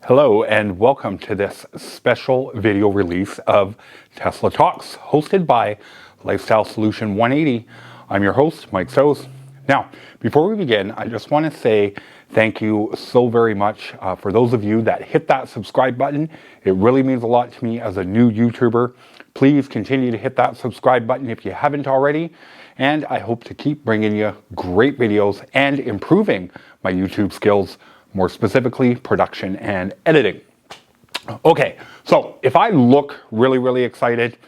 Hello and welcome to this special video release of Tesla Talks, hosted by Lifestyle Solution 180. I'm your host, Mike Soos. Now, before we begin, I just want to say thank you so very much for those of you that hit that subscribe button. It really means a lot to me as a new YouTuber. Please continue to hit that subscribe button if you haven't already. And I hope to keep bringing you great videos and improving my YouTube skills, more specifically production and editing. Okay, so if I look really excited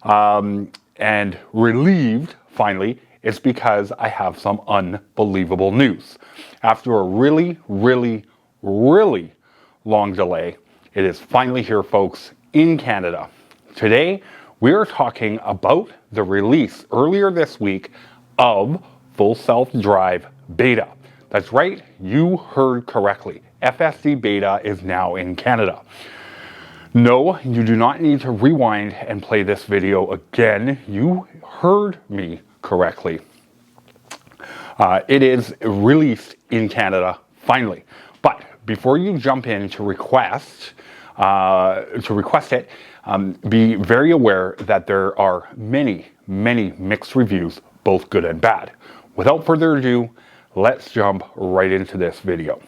and relieved finally, it's because I have some unbelievable news. After a really long delay, it is finally here, folks, in Canada. Today, we are talking about the release earlier this week of Full Self-Drive Beta. That's right, you heard correctly. FSD Beta is now in Canada. No, you do not need to rewind and play this video again. You heard me correctly. It is released in Canada finally. But before you jump in to request it, be very aware that there are many mixed reviews, both good and bad. Without further ado, let's jump right into this video.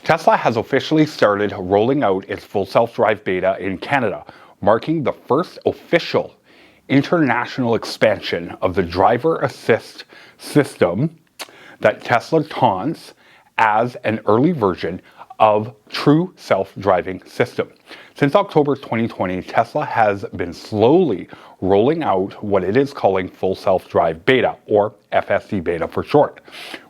Tesla has officially started rolling out its Full Self-Drive Beta in Canada, marking the first official international expansion of the driver assist system that Tesla taunts as an early version of true self-driving system. Since October 2020, Tesla has been slowly rolling out what it is calling Full Self-Drive Beta, or FSD Beta for short,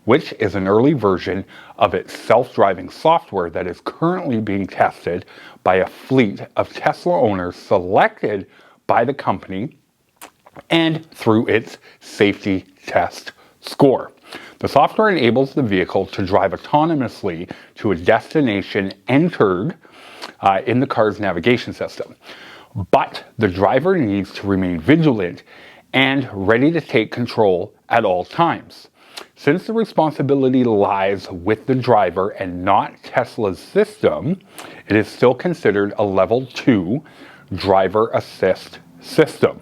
which is an early version of its self-driving software that is currently being tested by a fleet of Tesla owners selected by the company and through its safety test score. The software enables the vehicle to drive autonomously to a destination entered in the car's navigation system. But the driver needs to remain vigilant and ready to take control at all times. Since the responsibility lies with the driver and not Tesla's system, it is still considered a level 2 driver assist system.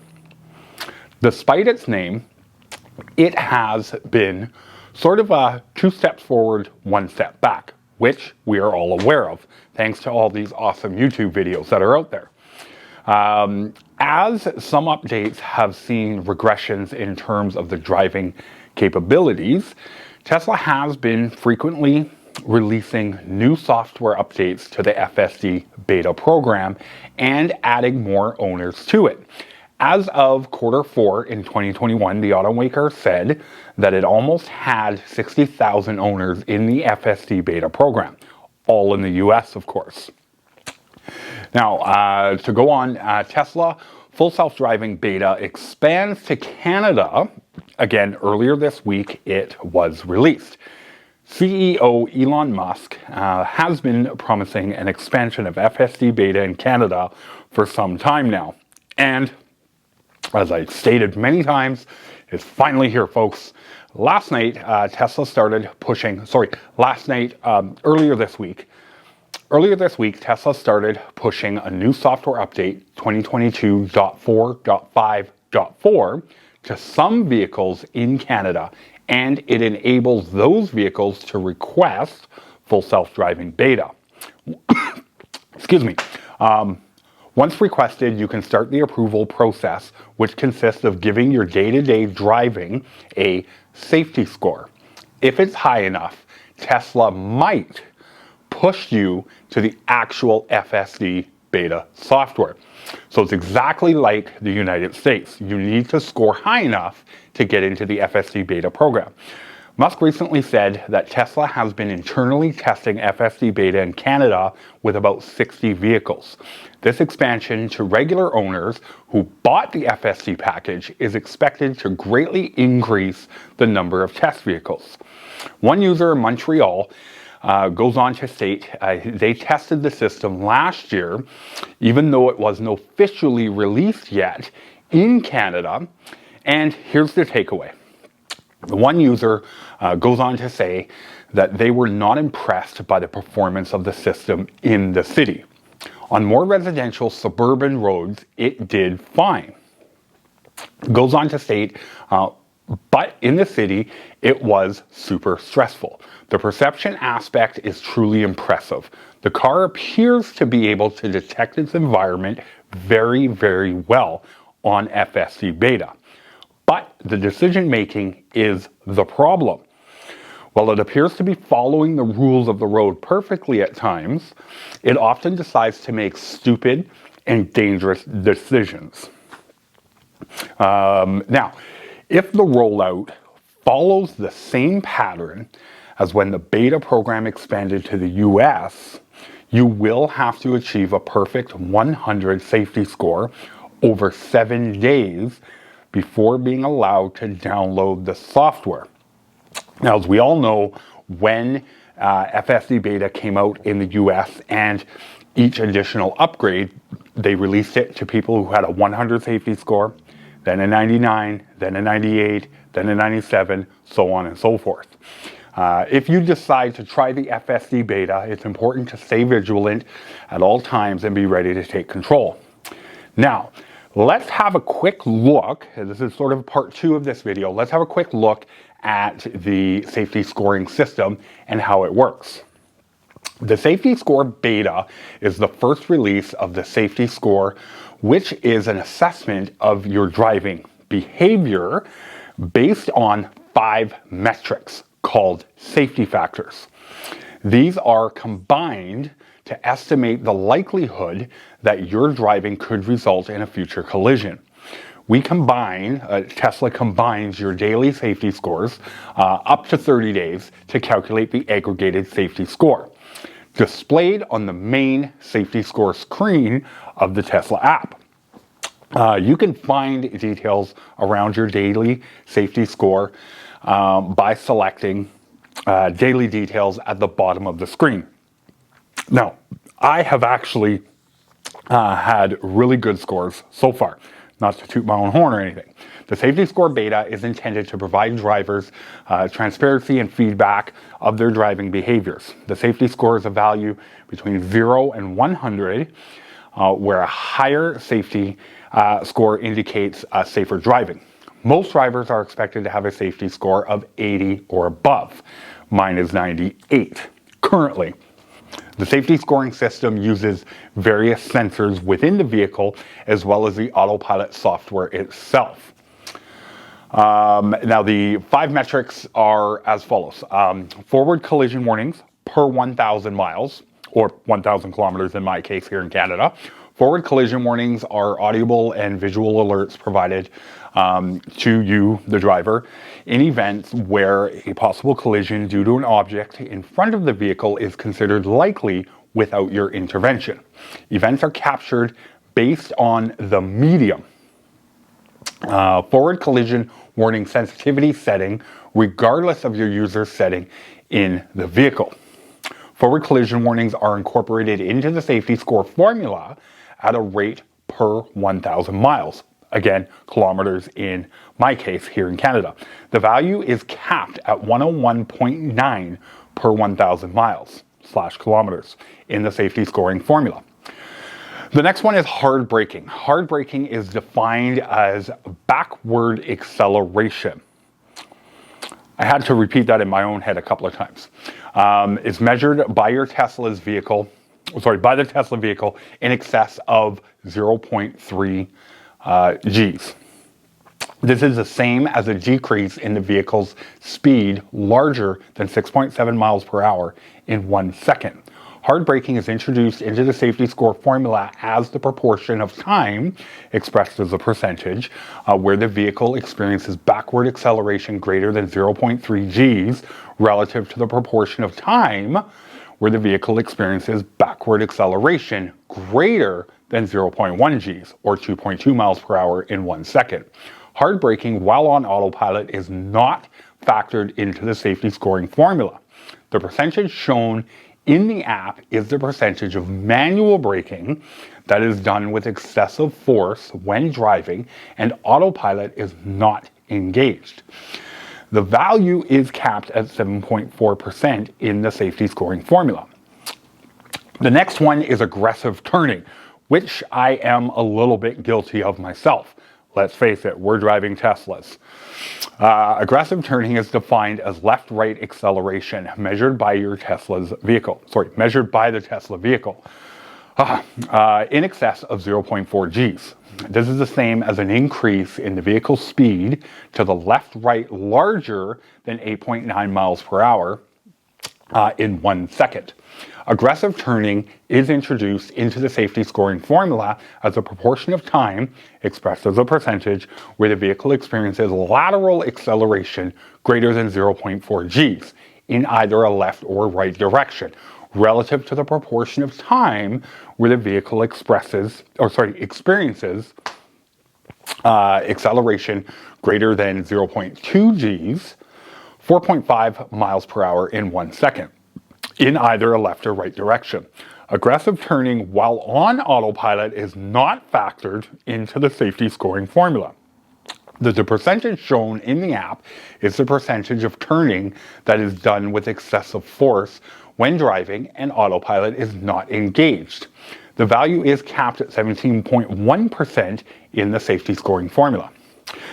Despite its name, it has been sort of a 2 steps forward, 1 step back, which we are all aware of, thanks to all these awesome YouTube videos that are out there. As some updates have seen regressions in terms of the driving capabilities, Tesla has been frequently releasing new software updates to the FSD Beta program and adding more owners to it. As of Q4 in 2021, the automaker said that it almost had 60,000 owners in the FSD Beta program, all in the US, of course. Now, to go on, Tesla Full Self-Driving Beta expands to Canada. Again, earlier this week, it was released. CEO Elon Musk has been promising an expansion of FSD Beta in Canada for some time now. And as I stated many times, it's finally here, folks. Last night, Tesla started pushing, earlier this week, Tesla started pushing a new software update, 2022.4.5.4, to some vehicles in Canada, and it enables those vehicles to request Full Self-Driving Beta. Excuse me. Once requested, you can start the approval process, which consists of giving your day-to-day driving a safety score. If it's high enough, Tesla might push you to the actual FSD Beta software. So it's exactly like the United States. You need to score high enough to get into the FSD Beta program. Musk recently said that Tesla has been internally testing FSD Beta in Canada with about 60 vehicles. This expansion to regular owners who bought the FSD package is expected to greatly increase the number of test vehicles. One user in Montreal goes on to state they tested the system last year, even though it wasn't officially released yet in Canada. And here's the takeaway. The one user goes on to say that they were not impressed by the performance of the system in the city. On more residential suburban roads, it did fine. Goes on to state, but in the city, it was super stressful. The perception aspect is truly impressive. The car appears to be able to detect its environment very, very well on FSD Beta. But the decision making is the problem. While it appears to be following the rules of the road perfectly at times, it often decides to make stupid and dangerous decisions. Now, if the rollout follows the same pattern as when the beta program expanded to the US, you will have to achieve a perfect 100 safety score over 7 days before being allowed to download the software. Now, as we all know, when FSD Beta came out in the US and each additional upgrade, they released it to people who had a 100 safety score, then a 99, then a 98, then a 97, so on and so forth. If you decide to try the FSD Beta, it's important to stay vigilant at all times and be ready to take control. Now, let's have a quick look. This is sort of part 2 of this video. Let's have a quick look at the safety scoring system and how it works. The Safety Score Beta is the first release of the Safety Score, which is an assessment of your driving behavior based on 5 metrics called safety factors. These are combined to estimate the likelihood that your driving could result in a future collision. Tesla combines your daily safety scores up to 30 days to calculate the aggregated safety score, displayed on the main safety score screen of the Tesla app. You can find details around your daily safety score by selecting daily details at the bottom of the screen. Now, I have actually had really good scores so far, not to toot my own horn or anything. The Safety Score Beta is intended to provide drivers transparency and feedback of their driving behaviors. The safety score is a value between 0 and 100, where a higher safety score indicates safer driving. Most drivers are expected to have a safety score of 80 or above. Mine is 98 currently. The safety scoring system uses various sensors within the vehicle as well as the Autopilot software itself. Now, the 5 metrics are as follows. Forward collision warnings per 1,000 miles, or 1,000 kilometers in my case here in Canada. Forward collision warnings are audible and visual alerts provided to you, the driver, in events where a possible collision due to an object in front of the vehicle is considered likely without your intervention. Events are captured based on the medium. Forward collision warning sensitivity setting, regardless of your user setting in the vehicle. Forward collision warnings are incorporated into the safety score formula at a rate per 1,000 miles. Again, kilometers in my case here in Canada. The value is capped at 101.9 per 1,000 miles / kilometers in the safety scoring formula. The next one is hard braking. Hard braking is defined as backward acceleration. I had to repeat that in my own head a couple of times. It's measured by the Tesla vehicle in excess of 0.3 Gs. This is the same as a decrease in the vehicle's speed larger than 6.7 miles per hour in 1 second. Hard braking is introduced into the safety score formula as the proportion of time, expressed as a percentage, where the vehicle experiences backward acceleration greater than 0.3 Gs relative to the proportion of time where the vehicle experiences backward acceleration greater than 0.1 Gs, or 2.2 miles per hour in 1 second. Hard braking while on autopilot is not factored into the safety scoring formula. The percentage shown in the app is the percentage of manual braking that is done with excessive force when driving and autopilot is not engaged. The value is capped at 7.4% in the safety scoring formula. The next one is aggressive turning, which I am a little bit guilty of myself. Let's face it, we're driving Teslas. Aggressive turning is defined as left-right acceleration measured by the Tesla vehicle, in excess of 0.4 Gs. This is the same as an increase in the vehicle speed to the left-right larger than 8.9 miles per hour in 1 second. Aggressive turning is introduced into the safety scoring formula as a proportion of time, expressed as a percentage, where the vehicle experiences lateral acceleration greater than 0.4 Gs in either a left or right direction, relative to the proportion of time where the vehicle experiences acceleration greater than 0.2 Gs, 4.5 miles per hour in 1 second, in either a left or right direction. Aggressive turning while on autopilot is not factored into the safety scoring formula. The percentage shown in the app is the percentage of turning that is done with excessive force when driving and autopilot is not engaged. The value is capped at 17.1% in the safety scoring formula.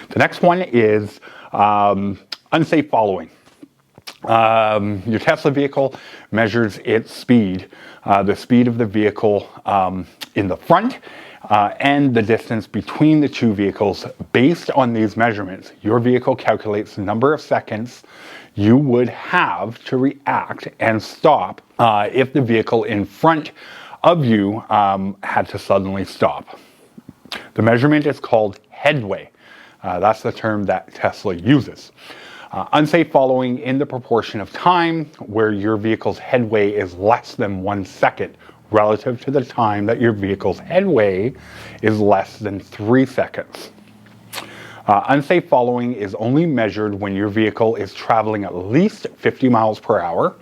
The next one is unsafe following. Your Tesla vehicle measures its speed, the speed of the vehicle in the front, and the distance between the two vehicles. Based on these measurements, your vehicle calculates the number of seconds you would have to react and stop if the vehicle in front of you had to suddenly stop. The measurement is called headway. That's the term that Tesla uses. Unsafe following in the proportion of time where your vehicle's headway is less than 1 second relative to the time that your vehicle's headway is less than 3 seconds. Unsafe following is only measured when your vehicle is traveling at least 50 miles per hour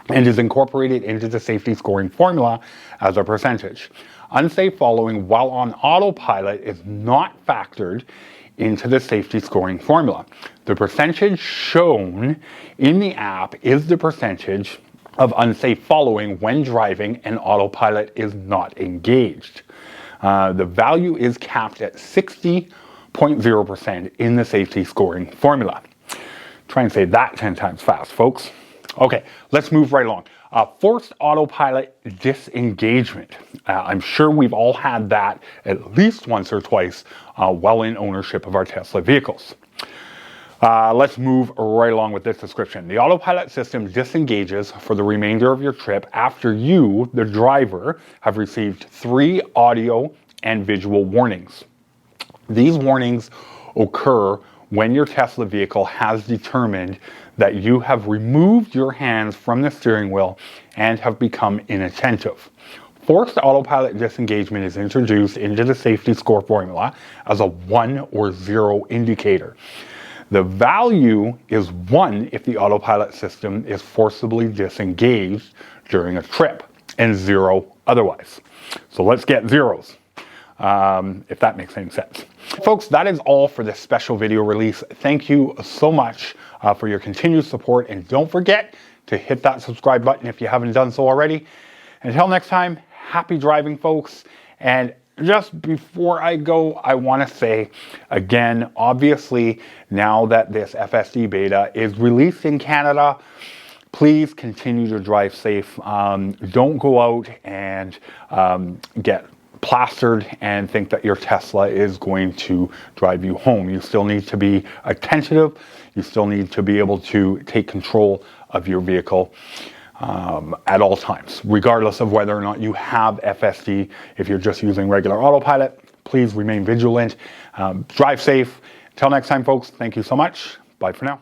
and is incorporated into the safety scoring formula as a percentage. Unsafe following while on autopilot is not factored into the safety scoring formula. The percentage shown in the app is the percentage of unsafe following when driving and autopilot is not engaged. The value is capped at 60.0% in the safety scoring formula. Try and say that 10 times fast, folks. Okay, let's move right along. Forced autopilot disengagement. I'm sure we've all had that at least once or twice while in ownership of our Tesla vehicles. Let's move right along with this description. The autopilot system disengages for the remainder of your trip after you, the driver, have received 3 audio and visual warnings. These warnings occur when your Tesla vehicle has determined that you have removed your hands from the steering wheel and have become inattentive. Forced autopilot disengagement is introduced into the safety score formula as a 1 or 0 indicator. The value is 1 if the autopilot system is forcibly disengaged during a trip, and 0 otherwise. So let's get zeros, if that makes any sense. Folks, that is all for this special video release. Thank you so much for your continued support, and don't forget to hit that subscribe button if you haven't done so already. Until next time, happy driving, folks. And just before I go, I want to say again, obviously, now that this FSD Beta is released in Canada, please continue to drive safe. Don't go out and get plastered and think that your Tesla is going to drive you home. You still need to be attentive. You still need to be able to take control of your vehicle. at all times, regardless of whether or not you have FSD. If you're just using regular autopilot, please remain vigilant. Drive safe. Until next time, folks, thank you so much. Bye for now.